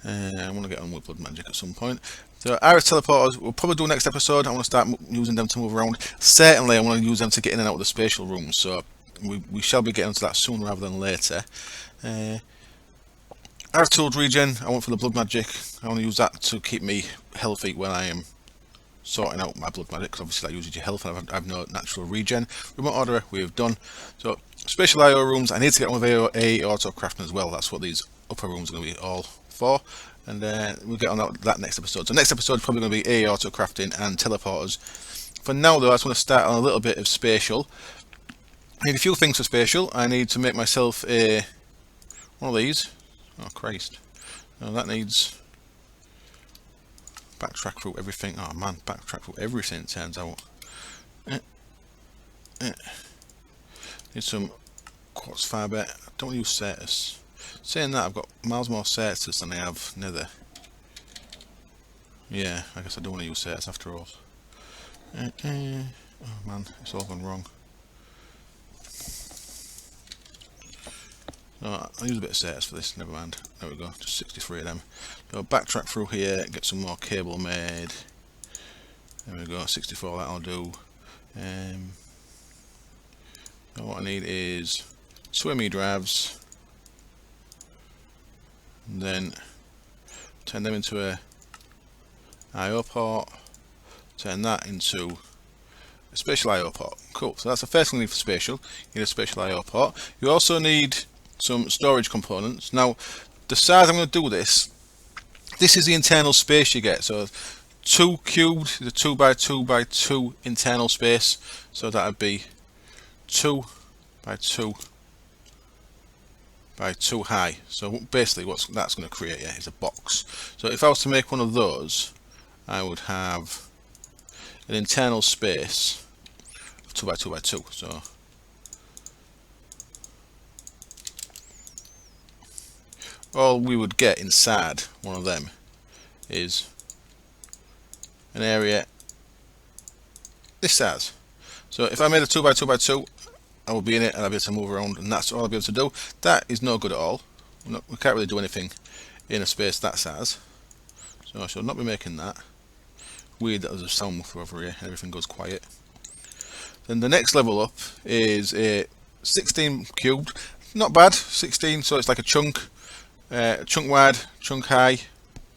I want to get on with Blood Magic at some point. So Iris teleporters, we'll probably do next episode. I want to start using them to move around. Certainly I want to use them to get in and out of the spatial rooms, so we shall be getting to that sooner rather than later. Iris tooled regen, I want for the Blood Magic. I want to use that to keep me healthy when I am sorting out my Blood Magic, because obviously that uses your health and I have no natural regen. Remote order we have done. So Spatial I/O rooms, I need to get on with AE auto crafting as well. That's what these upper rooms are going to be all for. And we'll get on that next episode. So next episode is probably going to be AE auto crafting and teleporters. For now though, I just want to start on a little bit of Spatial. I need a few things for Spatial. I need to make myself one of these. Oh Christ. No, that needs backtrack through everything. Oh man, backtrack through everything it turns out. Need some quartz fibre. I don't want to use Certus. Saying that, I've got miles more Certus than I have nether. Yeah, I guess I don't want to use Certus after all. Oh man, it's all gone wrong. No, I'll use a bit of Certus for this, never mind. There we go, just 63 of them. So backtrack through here, get some more cable made. There we go, 64 that'll do. What I need is 2 ME drives. And then turn them into a I/O port, turn that into a Spatial I/O port. Cool, so that's the first thing you need for Spatial. You need a Spatial I/O port. You also need some storage components. Now, the size I'm going to do this This is the internal space you get. So 2 cubed is a 2 by 2 by 2 internal space. So that would be 2 by 2 by 2 high. So basically what that's going to create is a box. So if I was to make one of those, I would have an internal space of 2 by 2 by 2. So all we would get inside one of them is an area this size. So if I made a 2 by 2 by 2, I will be in it and I'll be able to move around, and that's all I'll be able to do. That is no good at all. We can't really do anything in a space that size. So I shall not be making that. Weird that there's a sound muffler over here and everything goes quiet. Then the next level up is a 16 cubed. Not bad, 16, so it's like a chunk wide, chunk high.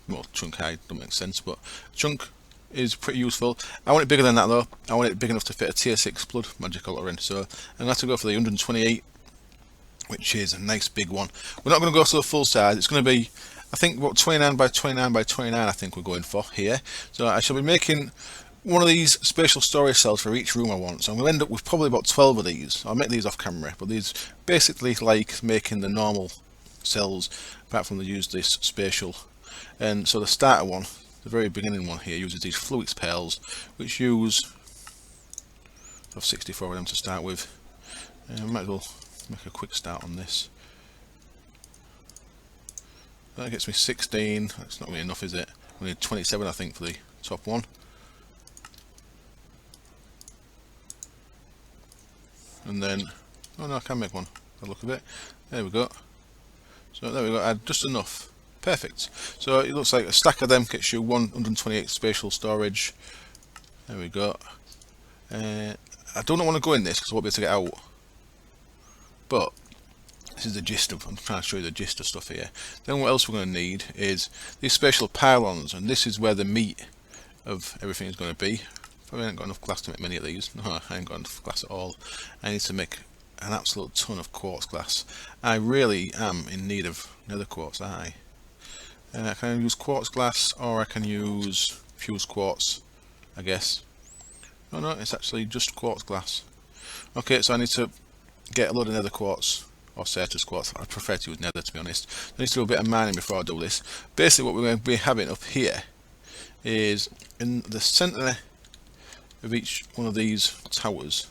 Well, chunk high doesn't make sense, but chunk is pretty useful. I want it bigger than that though. I want it big enough to fit a tier 6 blood magic altar in. So I'm going to have to go for the 128, which is a nice big one. We're not going to go to the full size. It's going to be, I think, about 29 by 29 by 29 I think we're going for here. So I shall be making one of these spatial storage cells for each room I want. So I'm going to end up with probably about 12 of these. I'll make these off camera, but these basically like making the normal cells, apart from they use this spatial. And so the starter one, the very beginning one here, uses these fluix pearls, which use, I have 64 of them to start with. I might as well make a quick start on this. That gets me 16. That's not really enough, is it? We need 27 I think for the top one. And then, oh no, I can make one by the look of it. There we go. So there we go, add just enough. Perfect. So it looks like a stack of them gets you 128 spatial storage. There we go. I do not want to go in this because I won't be able to get out. But this is the gist of, I'm trying to show you the gist of stuff here. Then what else we're going to need is these spatial pylons, and this is where the meat of everything is going to be. Probably ain't got enough glass to make many of these. No, I ain't got enough glass at all. I need to make an absolute ton of quartz glass. I really am in need of nether quartz, I can use quartz glass, or I can use fused quartz, I guess. Oh no, it's actually just quartz glass. Okay, so I need to get a load of nether quartz, or Certus quartz. I prefer to use nether, to be honest. I need to do a bit of mining before I do this. Basically what we're going to be having up here is in the centre of each one of these towers,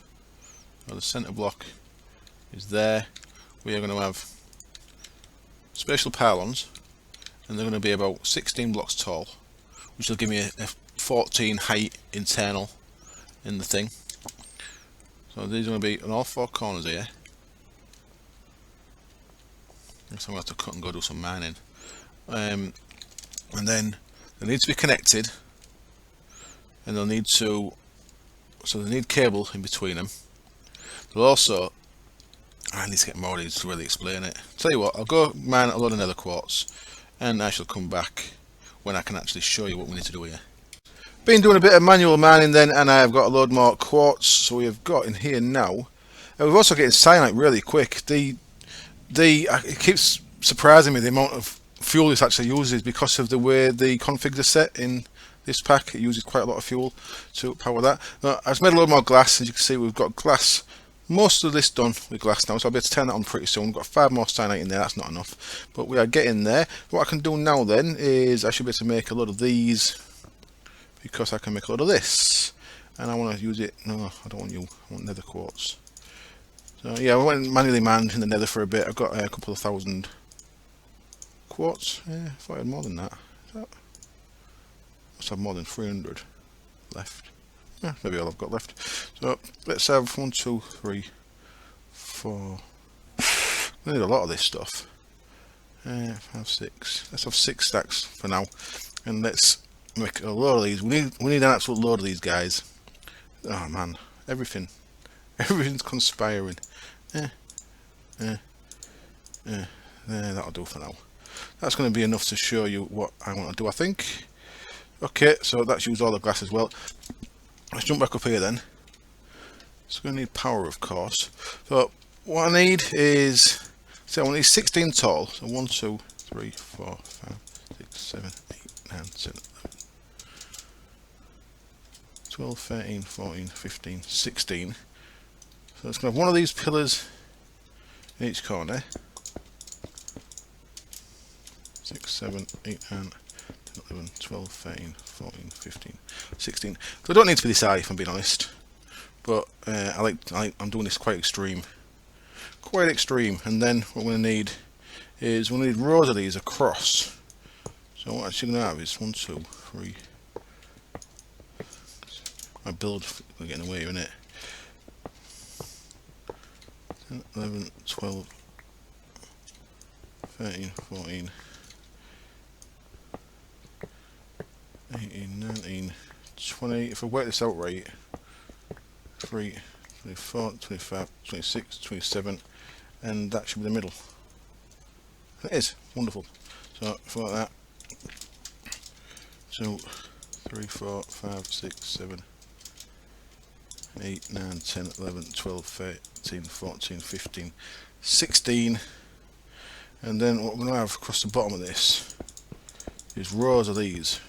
so the centre block is there. We are going to have spatial pylons, and they're going to be about 16 blocks tall, which will give me a 14 height internal in the thing. So these are going to be on all 4 corners here. So I'm going to have to cut and go do some mining. And then they need to be connected, and they'll need to, so they need cable in between them. They'll also, I need to get more of these to really explain it. Tell you what, I'll go mine a load of nether quartz, and I shall come back when I can actually show you what we need to do here. Been doing a bit of manual mining then, and I have got a load more quartz. So we have got in here now. And we've also getting cyanite really quick. It keeps surprising me the amount of fuel this actually uses because of the way the configs are set in this pack. It uses quite a lot of fuel to power that. Now, I've made a load more glass. As you can see, we've got glass. Most of this done with glass now, so I'll be able to turn that on pretty soon. We've got 5 more cyanite in there, that's not enough, but we are getting there. What I can do now then is I should be able to make a lot of these, because I can make a lot of this, and I want to use it. No, I don't want you, I want nether quartz. So yeah, I went manually mined in the nether for a bit. I've got a couple of thousand quartz. Yeah, I thought I had more than that. Must have more than 300 left. Yeah, maybe all I've got left. So let's have 1, 2, 3, 4. I need a lot of this stuff. 5, 6. Let's have 6 stacks for now, and let's make a load of these. We need an absolute load of these guys. Oh man, everything's conspiring. That'll do for now. That's going to be enough to show you what I want to do, I think. Okay, so that's used all the glass as well. Let's jump back up here then. So we're going to need power, of course. So what I need is, so I want these 16 tall. So 1, 2, 3, 4, 5, 6, 7, 8, 9, 10, 11, 12, 13, 14, 15, 16. So it's going to have one of these pillars in each corner. 6, 7, 8, 9, 10, 11, 12, 13, 14, 15, 16. So I don't need to be this high if I'm being honest. But I'm doing this quite extreme. Quite extreme. And then what we're going to need is we'll need rows of these across. So what I'm actually going to have is 1, 2, 3. My build getting away, isn't it? 10, 11, 12, 13, 14, 18, 19, 20. If I work this out right, 23, 24, 25, 26, 27, and that should be the middle. It is wonderful. So if I like that, 2, 3, 4, 5, 6, 7, 8, 9, 10, 11, 12, 13, 14, 15, 16, and then what we're going to have across the bottom of this is rows of these.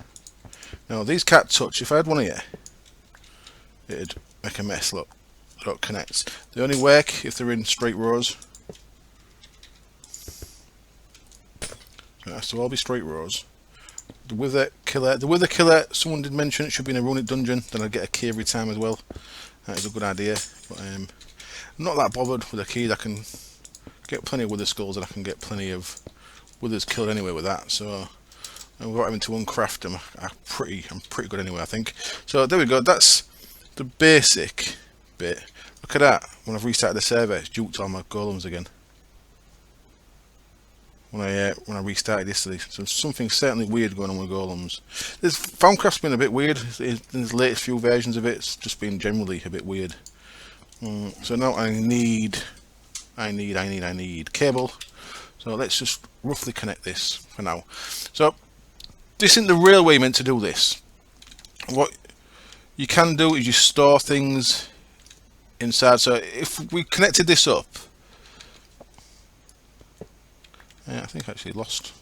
Now these can't touch. If I had one here, it'd make a mess. Look, it connects. They only work if they're in straight rows. So it has to all be straight rows. The wither killer, someone did mention it should be in a runic dungeon, then I'd get a key every time as well. That is a good idea, but I'm not that bothered with a key. I can get plenty of wither skulls and I can get plenty of withers killed anyway with that, so without having to uncraft them, I'm pretty good anyway, I think. So there we go, that's the basic bit. Look at that, when I've restarted the server, it's juked all my golems again. When I restarted yesterday, so something certainly weird going on with golems. This Foundcraft's been a bit weird. In the latest few versions of it, it's just been generally a bit weird. So now I need cable. So let's just roughly connect this for now. So this isn't the real way meant to do this. What you can do is you store things inside. So if we connected this up. I think I actually lost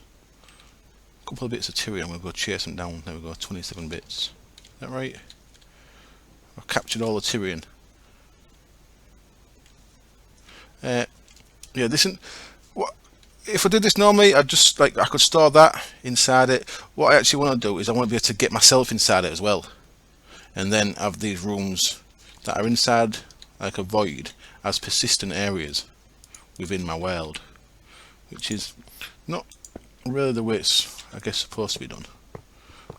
a couple of bits of Tyrion. I'm going to go chase them down. There we go, 27 bits. Is that right? I've captured all the Tyrion. Yeah, this isn't. What if I did this normally? I could store that inside it. What I actually want to do is I want to be able to get myself inside it as well, and then have these rooms that are inside like a void as persistent areas within my world. Which is not really the way it's, I guess, supposed to be done,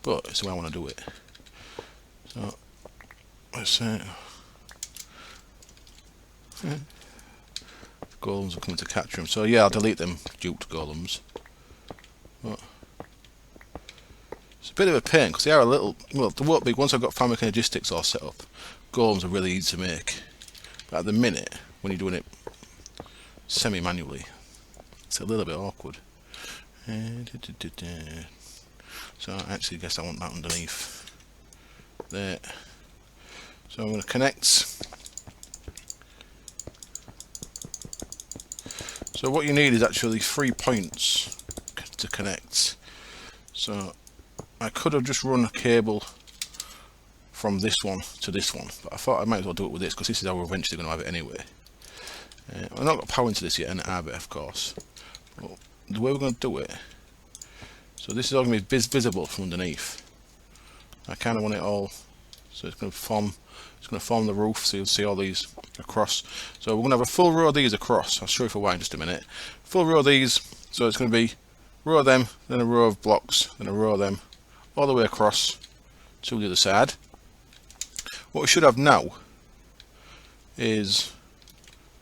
but it's the way I want to do it. So let's golems are coming to capture them. So yeah, I'll delete them duped golems. But it's a bit of a pain because they are a little. Well, they won't be once I've got fabric and logistics all set up. Golems are really easy to make, but at the minute when you're doing it semi-manually, it's a little bit awkward. So I actually guess I want that underneath there. So I'm going to connect. So what you need is actually 3 points to connect. So I could have just run a cable from this one to this one, but I thought I might as well do it with this because this is how we're eventually going to have it anyway. I've not got power into this yet, and I have it, of course. But the way we're going to do it, so this is all going to be visible from underneath. I kind of want it all, so it's going to form the roof, so you'll see all these across. So we're going to have a full row of these across. I'll show you for why in just a minute. Full row of these, so it's going to be a row of them, then a row of blocks, then a row of them, all the way across to the other side. What we should have now is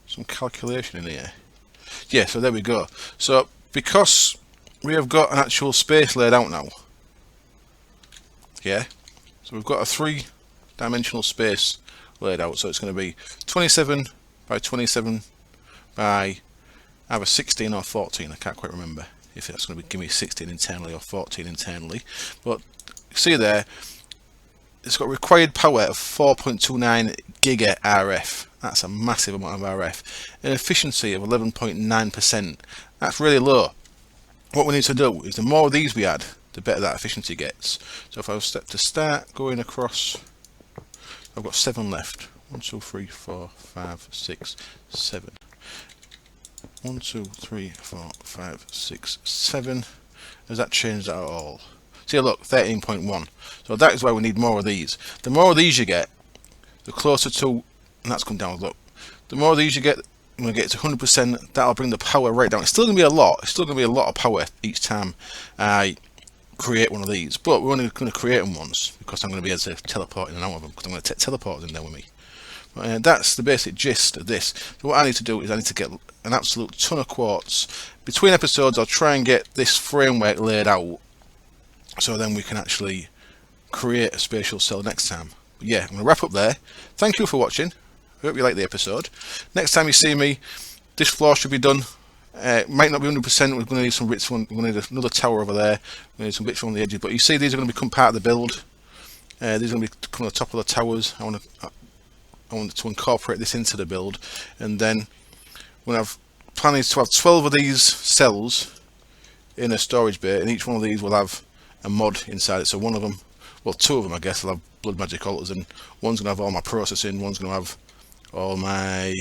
some calculation in here. Yeah, so there we go. So because we have got an actual space laid out now, yeah, so we've got a 3-dimensional space laid out, so it's going to be 27 by 27 by either 16 or 14. I can't quite remember if that's going to give me 16 internally or 14 internally, but see there, it's got required power of 4.29 giga RF. That's a massive amount of RF. An efficiency of 11.9%. That's really low. What we need to do is the more of these we add, the better that efficiency gets. So if I was to start going across, I've got 7 left. 1, 2, 3, 4, 5, 6, 7. 1, 2, 3, 4, 5, 6, 7. Has that changed that at all? See, look, 13.1. So that is why we need more of these. The more of these you get, the closer to, and that's come down, look. The more of these you get, when we get to 100%, that'll bring the power right down. It's still going to be a lot. It's still going to be a lot of power each time I create one of these. But we're only going to create them once, because I'm going to be able to teleport in and out of them, because I'm going to take teleporters in there with me. But, that's the basic gist of this. So what I need to do is I need to get an absolute ton of quartz. Between episodes, I'll try and get this framework laid out, so then we can actually create a spatial cell next time. But yeah, I'm going to wrap up there. Thank you for watching. I hope you liked the episode. Next time you see me, this floor should be done. It might not be 100%. We're going to need some bits. We're going to need another tower over there. We're going to need some bits on the edges. But you see, these are going to become part of the build. These are going to become on the top of the towers. I want to incorporate this into the build, and then when I've planning to have 12 of these cells in a storage bay, and each one of these will have a mod inside it. So one of them, well, 2 of them I guess, will have blood magic altars, and one's gonna have all my processing, one's gonna have all my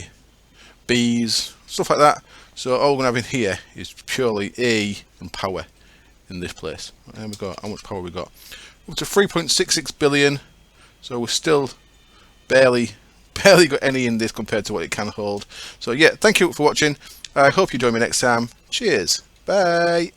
bees, stuff like that. So all we're gonna have in here is purely E and power in this place. And we've got, how much power we got? Up to 3.66 billion. So we're still barely got any in this compared to what it can hold. So yeah, thank you for watching. I hope you join me next time. Cheers. Bye.